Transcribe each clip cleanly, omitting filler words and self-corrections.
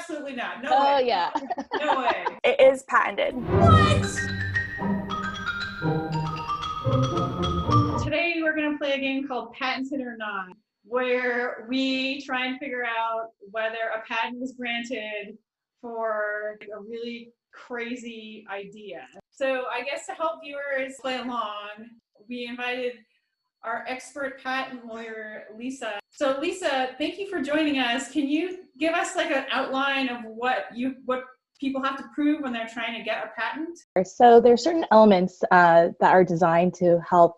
absolutely not. No Oh, way. yeah. No way. It is patented. What? Today we're going to play a game called Patented or Not, where we try and figure out whether a patent was granted for a really crazy idea. So I guess to help viewers play along, we invited our expert patent lawyer, Lisa. So Lisa, thank you for joining us. Can you give us like an outline of what people have to prove when they're trying to get a patent? So there are certain elements that are designed to help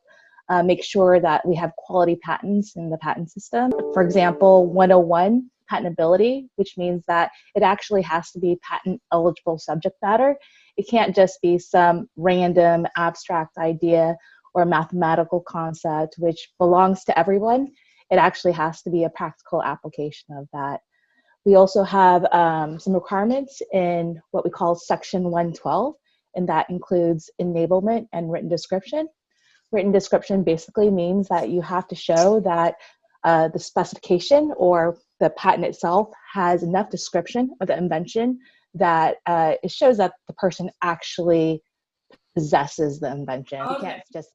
make sure that we have quality patents in the patent system. For example, 101, patentability, which means that it actually has to be patent eligible subject matter. It can't just be some random abstract idea or mathematical concept which belongs to everyone. It actually has to be a practical application of that. We also have some requirements in what we call Section 112, and that includes enablement and written description. Written description basically means that you have to show that the specification or the patent itself has enough description of the invention that it shows that the person actually possesses the invention. Okay. You can't just,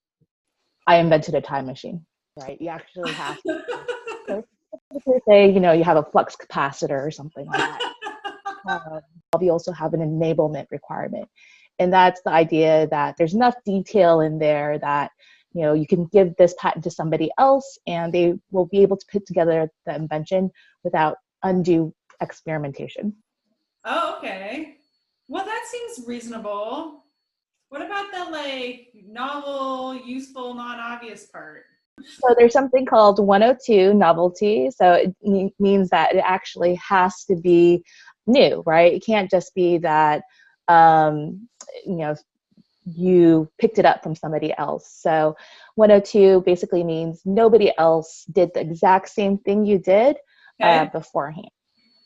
I invented a time machine, right? You actually have to. So say, you have a flux capacitor or something like that. We also have an enablement requirement. And that's the idea that there's enough detail in there that, you can give this patent to somebody else and they will be able to put together the invention without undue experimentation. Oh, okay. Well, that seems reasonable. What about the novel, useful, non-obvious part? So there's something called 102, novelty. So it means that it actually has to be new, right? It can't just be that, you picked it up from somebody else. So 102 basically means nobody else did the exact same thing you did beforehand.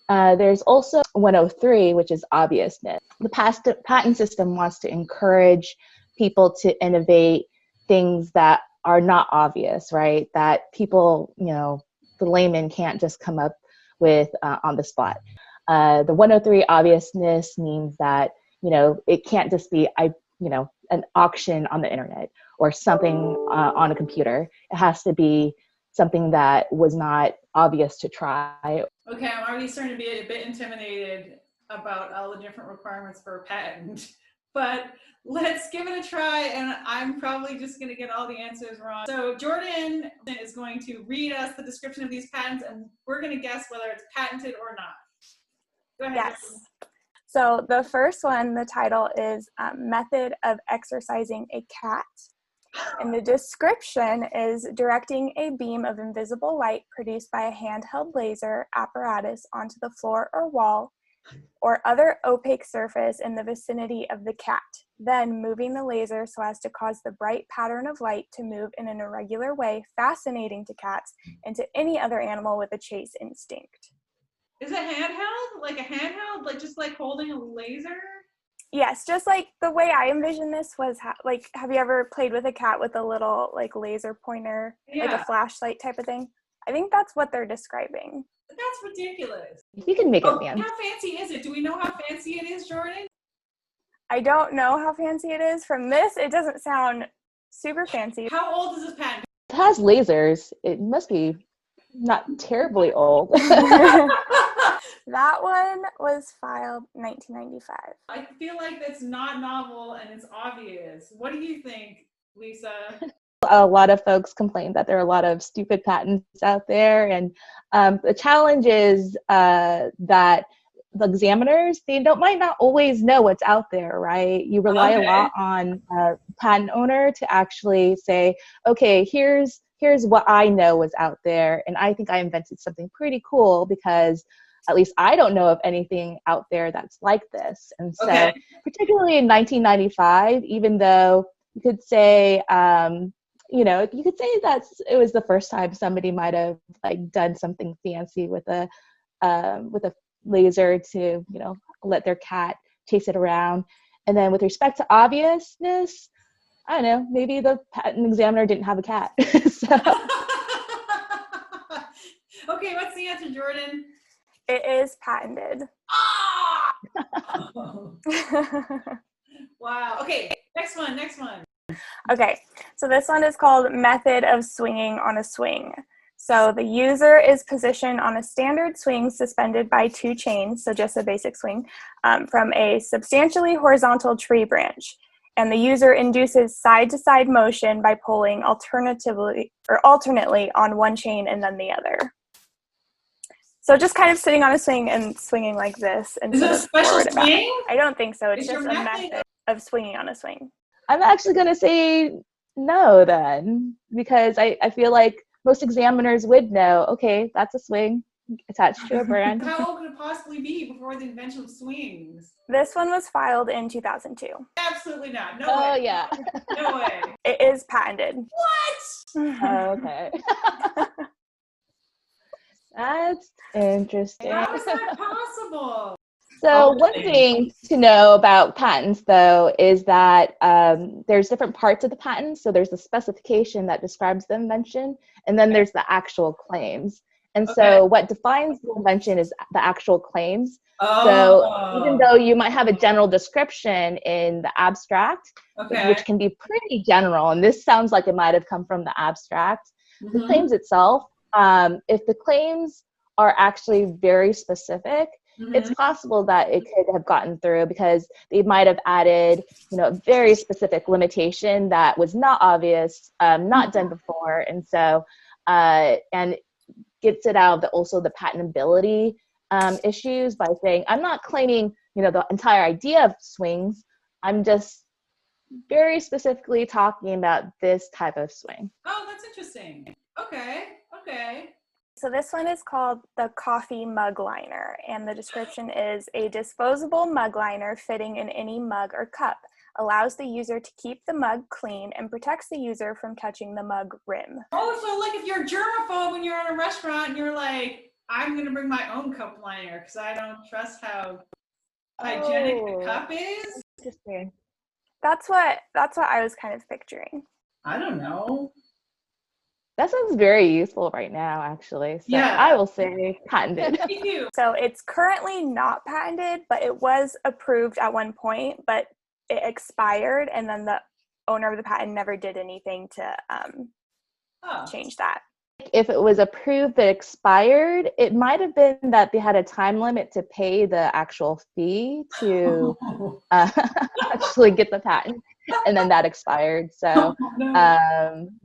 There's also 103, which is obviousness. The patent system wants to encourage people to innovate things that are not obvious, right? That people, the layman can't just come up with on the spot. The 103 obviousness means that, it can't just be, an auction on the internet or something on a computer. It has to be something that was not obvious to try. Okay, I'm already starting to be a bit intimidated about all the different requirements for a patent, but let's give it a try, and I'm probably just going to get all the answers wrong. So Jordan is going to read us the description of these patents, and we're going to guess whether it's patented or not. Go ahead. Yes. So the first one, the title is Method of Exercising a Cat. And the description is directing a beam of invisible light produced by a handheld laser apparatus onto the floor or wall or other opaque surface in the vicinity of the cat, then moving the laser so as to cause the bright pattern of light to move in an irregular way, fascinating to cats and to any other animal with a chase instinct. Is it handheld? Like a handheld? Like just like holding a laser? Yes, just like the way I envisioned this was have you ever played with a cat with a little laser pointer, like a flashlight type of thing? I think that's what they're describing. That's ridiculous. You can make it, man. How fancy is it? Do we know how fancy it is, Jordan? I don't know how fancy it is. From this, it doesn't sound super fancy. How old is this patent? It has lasers. It must be not terribly old. That one was filed 1995. I feel like that's not novel and it's obvious. What do you think, Lisa? A lot of folks complain that there are a lot of stupid patents out there. And the challenge is that the examiners, they might not always know what's out there, right? You rely a lot on a patent owner to actually say, okay, here's what I know is out there. And I think I invented something pretty cool because at least I don't know of anything out there that's like this. And so particularly in 1995, even though you could say, you could say that it was the first time somebody might have done something fancy with a laser to, let their cat chase it around. And then with respect to obviousness, I don't know, maybe the patent examiner didn't have a cat. Okay, what's the answer, Jordan? It is patented. Oh, Wow. Okay, next one. Okay, so this one is called Method of Swinging on a Swing. So the user is positioned on a standard swing suspended by 2 chains, so just a basic swing, from a substantially horizontal tree branch. And the user induces side-to-side motion by pulling alternately on one chain and then the other. So just kind of sitting on a swing and swinging like this. Is it a special swing? I don't think so. It's Is just your a method method of swinging on a swing. I'm actually going to say no then, because I feel like most examiners would know, okay, that's a swing attached to a brand. How old could it possibly be before the invention of swings? This one was filed in 2002. Absolutely not. No Oh, way. yeah. No way. It is patented. What? Oh, okay. That's interesting. How is that possible? So one thing to know about patents, though, is that there's different parts of the patent. So there's the specification that describes the invention, and then there's the actual claims. And so what defines the invention is the actual claims. So even though you might have a general description in the abstract, which can be pretty general, and this sounds like it might have come from the abstract, the claims itself, if the claims are actually very specific, it's possible that it could have gotten through because they might have added, a very specific limitation that was not obvious, not done before, and so and gets it out of also the patentability issues by saying, I'm not claiming, the entire idea of swings. I'm just very specifically talking about this type of swing. Oh, that's interesting. Okay. So this one is called the coffee mug liner, and the description is a disposable mug liner fitting in any mug or cup, allows the user to keep the mug clean and protects the user from touching the mug rim. Oh, so like if you're germaphobe when you're in a restaurant and you're like, I'm going to bring my own cup liner because I don't trust how hygienic the cup is? Interesting. That's what I was kind of picturing. I don't know. That sounds very useful right now, actually. So I will say patented. Me too. So it's currently not patented, but it was approved at one point, but it expired, and then the owner of the patent never did anything to change that. If it was approved but expired, it might have been that they had a time limit to pay the actual fee to actually get the patent, and then that expired. So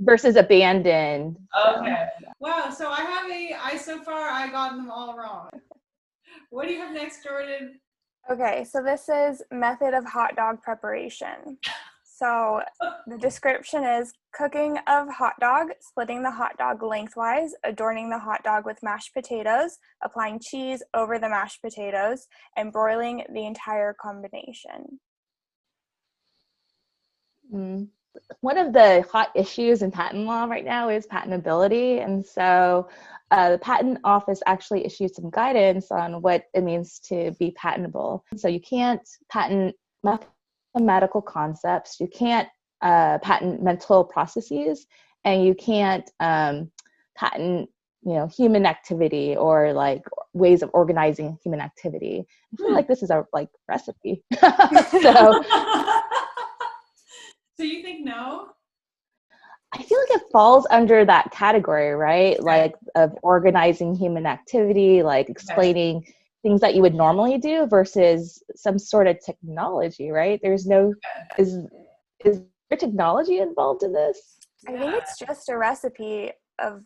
versus abandoned. Okay. So. Wow. So so far I got them all wrong. What do you have next, Jordan? Okay, so this is method of hot dog preparation. So the description is cooking of hot dog, splitting the hot dog lengthwise, adorning the hot dog with mashed potatoes, applying cheese over the mashed potatoes, and broiling the entire combination. One of the hot issues in patent law right now is patentability. And so the Patent Office actually issued some guidance on what it means to be patentable. So you can't patent mathematical concepts, you can't patent mental processes, and you can't patent human activity or like ways of organizing human activity. I feel like this is a recipe. So you think no? I feel like it falls under that category, right? Like of organizing human activity, like explaining things that you would normally do versus some sort of technology, right? There's no, is there technology involved in this? I think it's just a recipe of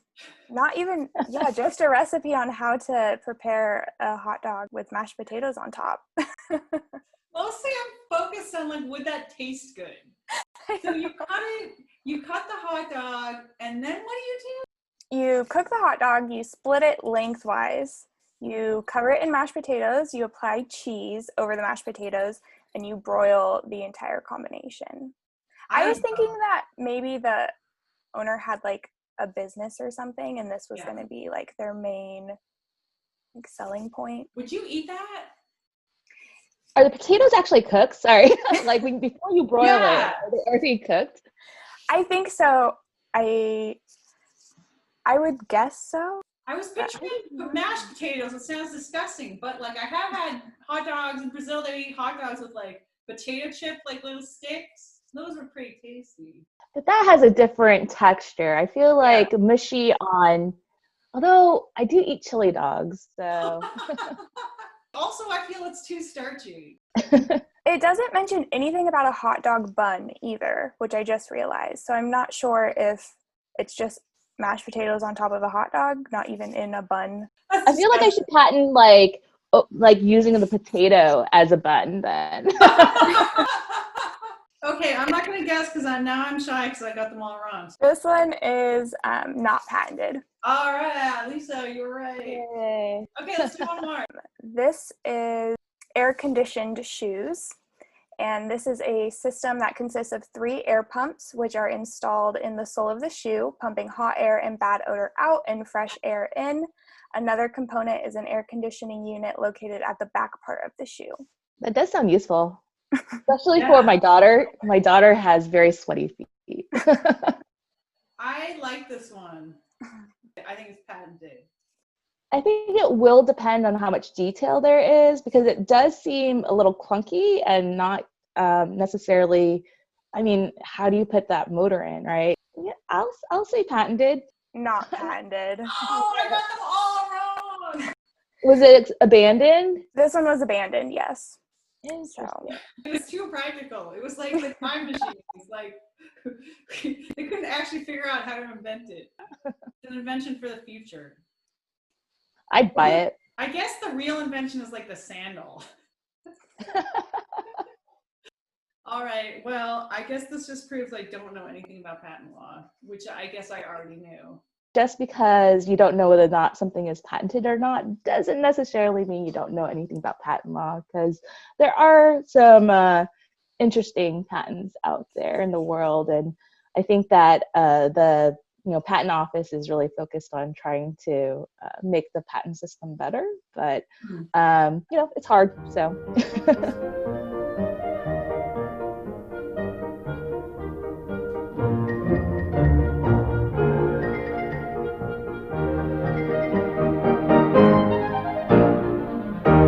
just a recipe on how to prepare a hot dog with mashed potatoes on top. Mostly I'm focused on would that taste good? So you cut the hot dog, and then what do? You cook the hot dog, you split it lengthwise, you cover it in mashed potatoes, you apply cheese over the mashed potatoes, and you broil the entire combination. I was thinking that maybe the owner had a business or something, and this was going to be their main selling point. Would you eat that? Are the potatoes actually cooked? Sorry. Before you broil it, are they cooked? I think so. I would guess so. I was picturing mashed potatoes. It sounds disgusting, but I have had hot hot dogs in Brazil, they eat hot dogs with like potato chip, like little sticks. Those are pretty tasty. But that has a different texture. I feel like mushy on, although I do eat chili dogs, so. Also, I feel it's too starchy. It doesn't mention anything about a hot dog bun either, which I just realized. So I'm not sure if it's just mashed potatoes on top of a hot dog, not even in a bun. I feel like I should patent like using the potato as a bun then. Okay, I'm not going to guess because I'm shy because I got them all wrong. This one is not patented. All right, Lisa, you're right. Yay. Okay, let's do one more. This is air-conditioned shoes. And this is a system that consists of 3 air pumps, which are installed in the sole of the shoe, pumping hot air and bad odor out and fresh air in. Another component is an air conditioning unit located at the back part of the shoe. That does sound useful, especially for my daughter. My daughter has very sweaty feet. I like this one. I think it's patented. I think it will depend on how much detail there is, because it does seem a little clunky and not necessarily, I mean, how do you put that motor in, right? Yeah, I'll say patented. Not patented. Oh, I got them all wrong. Was it abandoned? This one was abandoned, yes. So. It was too practical. It was like the time machine. It's like they couldn't actually figure out how to invent it. It's an invention for the future. I'd buy it. I guess the real invention is like the sandal. All right. Well, I guess this just proves I don't know anything about patent law, which I guess I already knew. Just because you don't know whether or not something is patented or not doesn't necessarily mean you don't know anything about patent law, because there are some interesting patents out there in the world. And I think that the patent office is really focused on trying to make the patent system better, but it's hard, so.